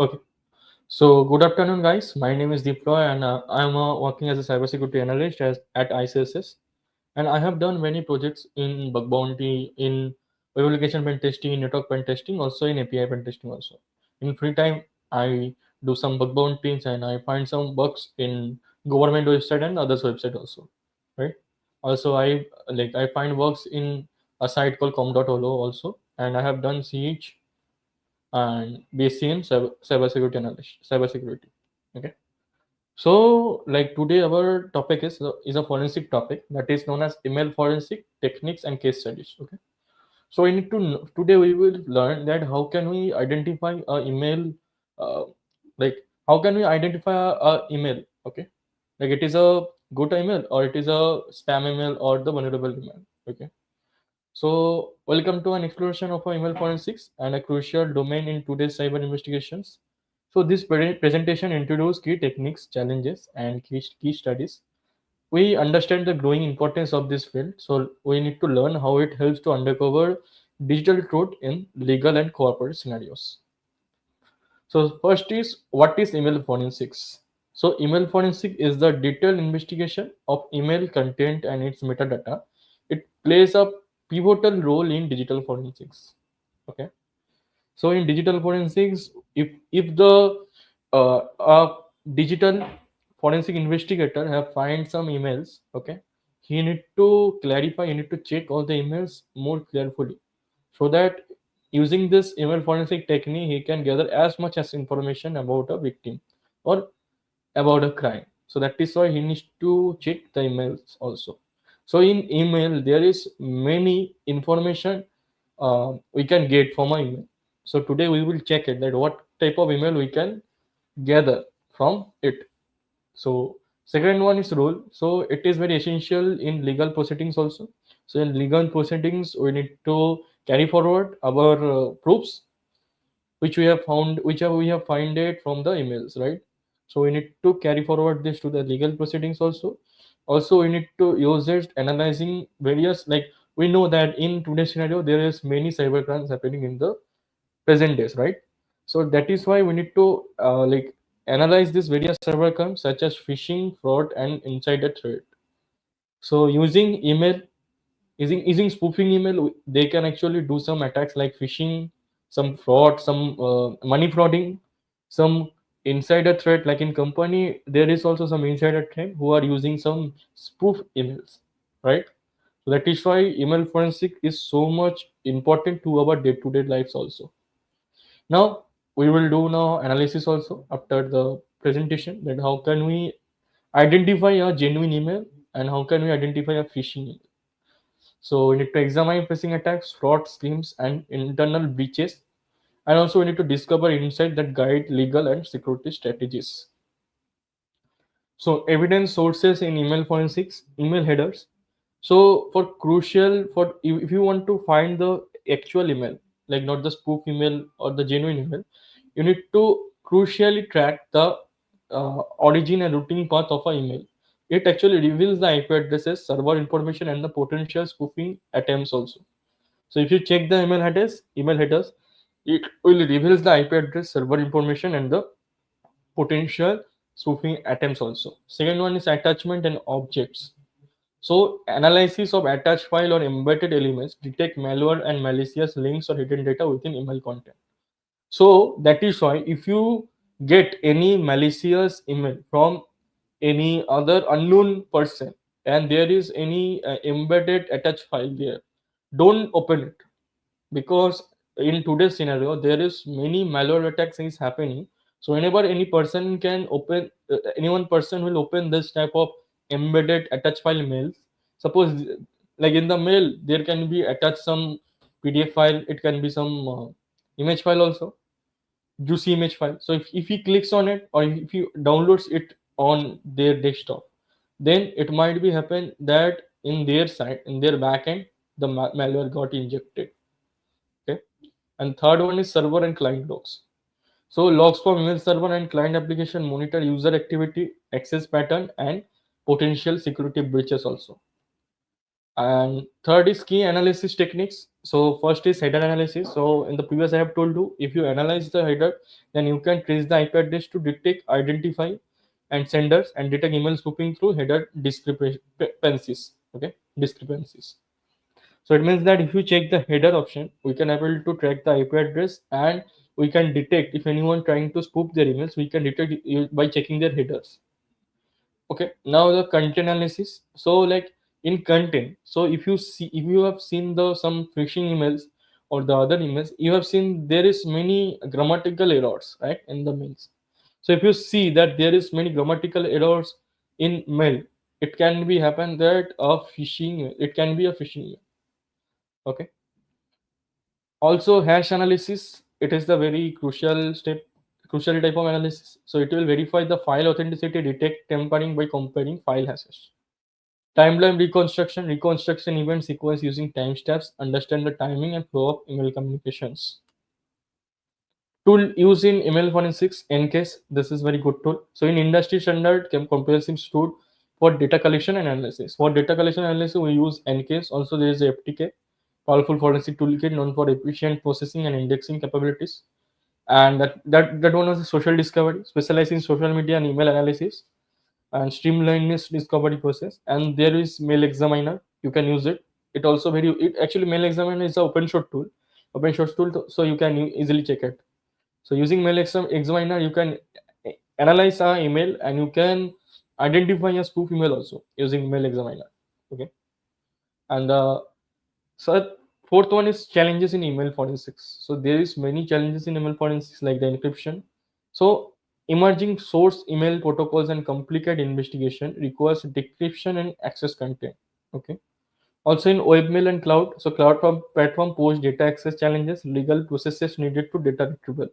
Okay. So good afternoon, guys. My name is Deeploy, and I'm working as a cybersecurity analyst at ICSS. And I have done many projects in bug bounty, in web application pen testing, in network pen testing, also in API pen testing. Also, in free time, I do some bug bounties and I find some bugs in government website and others website also, right? Also, I find bugs in a site called com.olo also, and I have done siege and BSc in cybersecurity analyst, cybersecurity. Okay. So, like today, our topic is a forensic topic that is known as email forensic techniques and case studies. Okay. So, we need to today we will learn that how can we identify a email, uh, like how can we identify a email? Okay, like it is a good email or it is a spam email or the vulnerable email. Okay. So, welcome to an exploration of email forensics and a crucial domain in today's cyber investigations. So, this presentation introduces key techniques, challenges, and key studies. We understand the growing importance of this field, so we need to learn how it helps to uncover digital truth in legal and corporate scenarios. So, first is what is email forensics? So, email forensic is the detailed investigation of email content and its metadata. It plays a pivotal role in digital forensics. Okay. So, in digital forensics, if the a digital forensic investigator have find some emails, okay, he need to clarify, he need to check all the emails more carefully so that using this email forensic technique he can gather as much as information about a victim or about a crime. So that is why he needs to check the emails also. So in email there is many information we can get from an email. So today we will check it that what type of email we can gather from it. So second one is role. So it is very essential in legal proceedings also. So in legal proceedings, we need to carry forward our proofs which we have found, whichever we have find it from the emails, right? So we need to carry forward this to the legal proceedings also. Also, we need to use it analyzing various like we know that in today's scenario there is many cyber crimes happening in the present days, right? So that is why we need to analyze these various cyber crimes such as phishing, fraud, and insider threat. So using spoofing email, they can actually do some attacks like phishing, some fraud, some money frauding, some insider threat. Like in company, there is also some insider threat who are using some spoof emails, right? So that is why email forensic is so much important to our day-to-day lives also. Now we will do now analysis also after the presentation that how can we identify a genuine email and how can we identify a phishing email. So we need to examine phishing attacks, fraud schemes, and internal breaches, and also we need to discover insight that guide legal and security strategies. So evidence sources in email forensics, email headers. So for crucial for if you want to find the actual email, like not the spoof email or the genuine email, you need to crucially track the origin and routing path of an email. It actually reveals the IP addresses, server information, and the potential spoofing attempts also. So if you check the email headers, it will reveals the IP address, server information, and the potential spoofing attempts also. Second one is attachment and objects. So analysis of attached file or embedded elements detect malware and malicious links or hidden data within email content. So that is why if you get any malicious email from any other unknown person and there is any embedded attached file there, don't open it, because in today's scenario there is many malware attacks is happening. So whenever any person can open any one person will open this type of embedded attached file mails. Suppose like in the mail there can be attached some PDF file, it can be some image file also, juicy image file. So if he clicks on it or if he downloads it on their desktop, then it might be happen that in their side, in their backend, the malware got injected. Okay. And third one is server and client logs. So logs from email server and client application monitor user activity, access pattern, and potential security breaches also. And third is key analysis techniques. So first is header analysis. So in the previous I have told you, if you analyze the header, then you can trace the IP address to detect, identify, and senders, and detect email spoofing through header discrepancies. Okay, discrepancies. So it means that if you check the header option, we can able to track the IP address, and we can detect if anyone trying to spoof their emails. We can detect it by checking their headers. Okay, now the content analysis. So like in content, so if you have seen the some phishing emails or the other emails, you have seen there is many grammatical errors, right, in the mails. So if you see that there is many grammatical errors in mail, it can be happen that a phishing, it can be a phishing email. Okay. Also hash analysis, it is the very crucial type of analysis. So it will verify the file authenticity, detect tampering by comparing file hashes. Timeline reconstruction event sequence using timestamps, understand the timing and flow of email communications. Tool used in email forensics, Ncase. This is very good tool. So in industry standard, comprehensive tool for data collection and analysis. For data collection and analysis, we use Ncase. Also, there is a FTK, powerful forensic toolkit known for efficient processing and indexing capabilities. And that one was a social discovery, specialized in social media and email analysis and streamlined discovery process. And there is Mail Examiner. You can use it. It also very it actually Mail Examiner is an open source tool, so you can easily check it. So using Mail Examiner, you can analyze an email and you can identify a spoof email also using Mail Examiner. Okay, and so fourth one is challenges in email forensics. So there is many challenges in email forensics like the encryption. So emerging source email protocols and complicated investigation requires decryption and access content. Okay. Also in webmail and cloud, so platform post data access challenges, legal processes needed to data retrieval.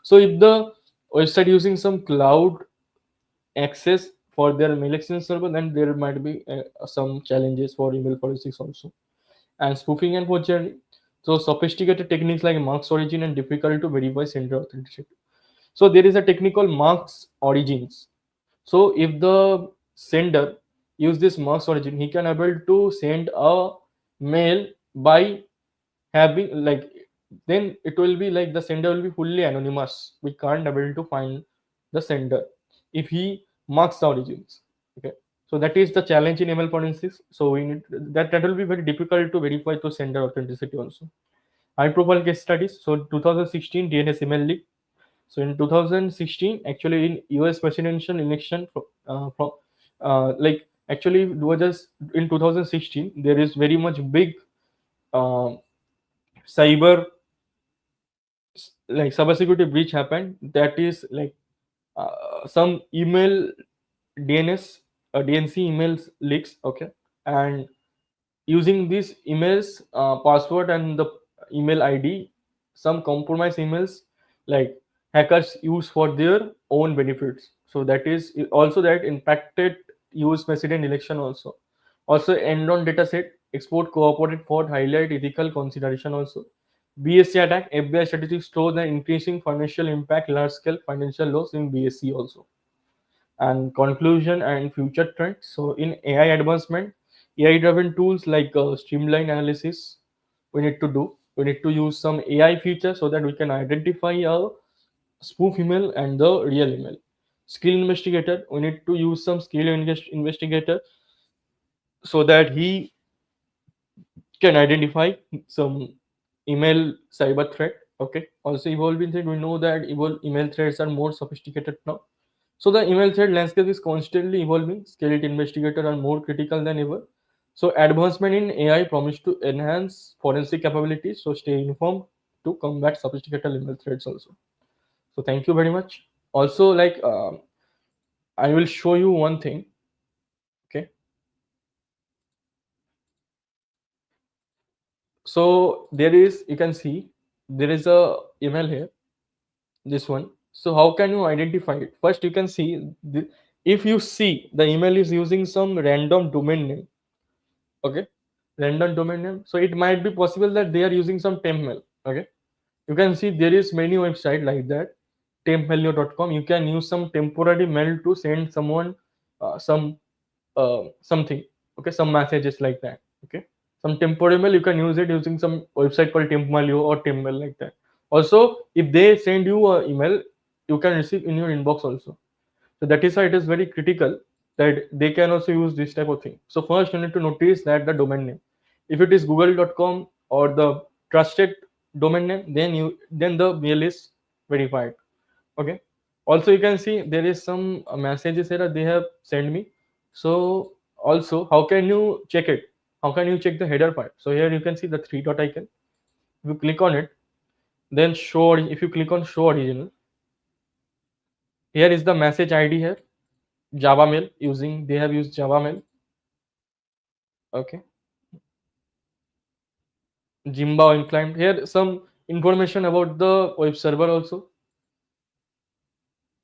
So if the website using some cloud access for their mail exchange server, then there might be some challenges for email forensics also. And spoofing and forgery. So sophisticated techniques like marks origin and difficult to verify sender authenticity. So there is a technique called marks origins. So if the sender use this marks origin, he can able to send a mail by having like, then it will be like the sender will be fully anonymous. We can't able to find the sender if he marks the origins. Okay. So that is the challenge in ML forensics. So we need that will be very difficult to verify to sender authenticity also. High profile case studies. So 2016 DNS email leak. So in 2016, actually in US presidential election, from like actually it was just in 2016, there is very much big uh, cyber cybersecurity breach happened. That is like some email DNS DNC emails leaks. Okay, and using these emails password and the email ID, some compromised emails like hackers use for their own benefits. So that is also that impacted US president election also. Also Enron dataset export cooperated for highlight ethical consideration also. BSC attack, FBI statistics show the increasing financial impact, large scale financial loss in BSC also. And conclusion and future trends. So in AI advancement, AI driven tools like streamline analysis, we need to use some AI features so that we can identify a spoof email and the real email. Skill investigator, we need to use some investigator so that he can identify some email cyber threat. Okay. Also evolving threat, we know that email threats are more sophisticated now. So the email threat landscape is constantly evolving. Skilled investigators are more critical than ever. So advancement in AI promise to enhance forensic capabilities. So stay informed to combat sophisticated email threats also. So thank you very much. Also, like I will show you one thing. Okay. So there is, you can see there is a email here. This one. So how can you identify it? First, you can see if you see the email is using some random domain name. Okay, random domain name, so it might be possible that they are using some temp mail. Okay, you can see there is many website like that, tempmail.com. You can use some temporary mail to send someone something. Okay, some messages like that. Okay, some temporary mail you can use it using some website called Tempmail or Tempmail like that. Also, if they send you a email, you can receive in your inbox also. So that is why it is very critical that they can also use this type of thing. So first you need to notice that the domain name, if it is google.com or the trusted domain name, then the mail is verified. Okay, also you can see there is some messages here that they have sent me. So also, how can you check it? How can you check the header file? So here you can see the three dot icon. If you click on it, then if you click on show original, here is the message ID here, Java mail, using they have used Java mail. Okay, Jimba inclined. Here some information about the web server also.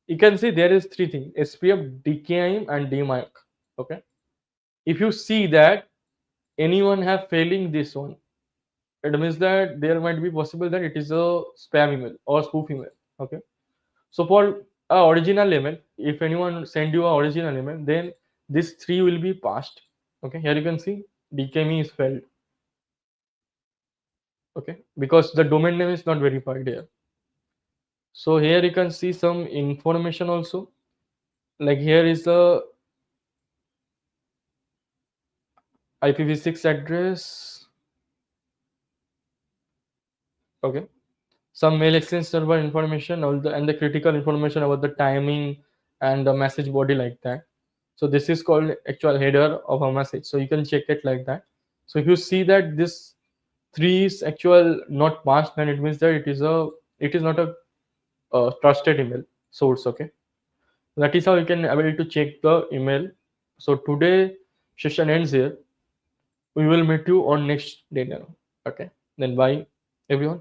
You can see there is three things: SPF, DKIM, and DMARC. Okay. If you see that anyone have failing this one, it means that there might be possible that it is a spam email or spoof email. Okay. So for a original email, if anyone send you a original email, then this three will be passed. Okay. Here you can see DKIM is failed. Okay, because the domain name is not verified here. So here you can see some information also, like here is the IPv6 address. Okay, some mail exchange server information, all the and the critical information about the timing and the message body like that. So this is called actual header of a message, so you can check it like that. So if you see that this three is actual not passed, then it means that it is not a trusted email source. Okay, that is how you can able to check the email. So today session ends here. We will meet you on next dinner. Okay, then bye everyone.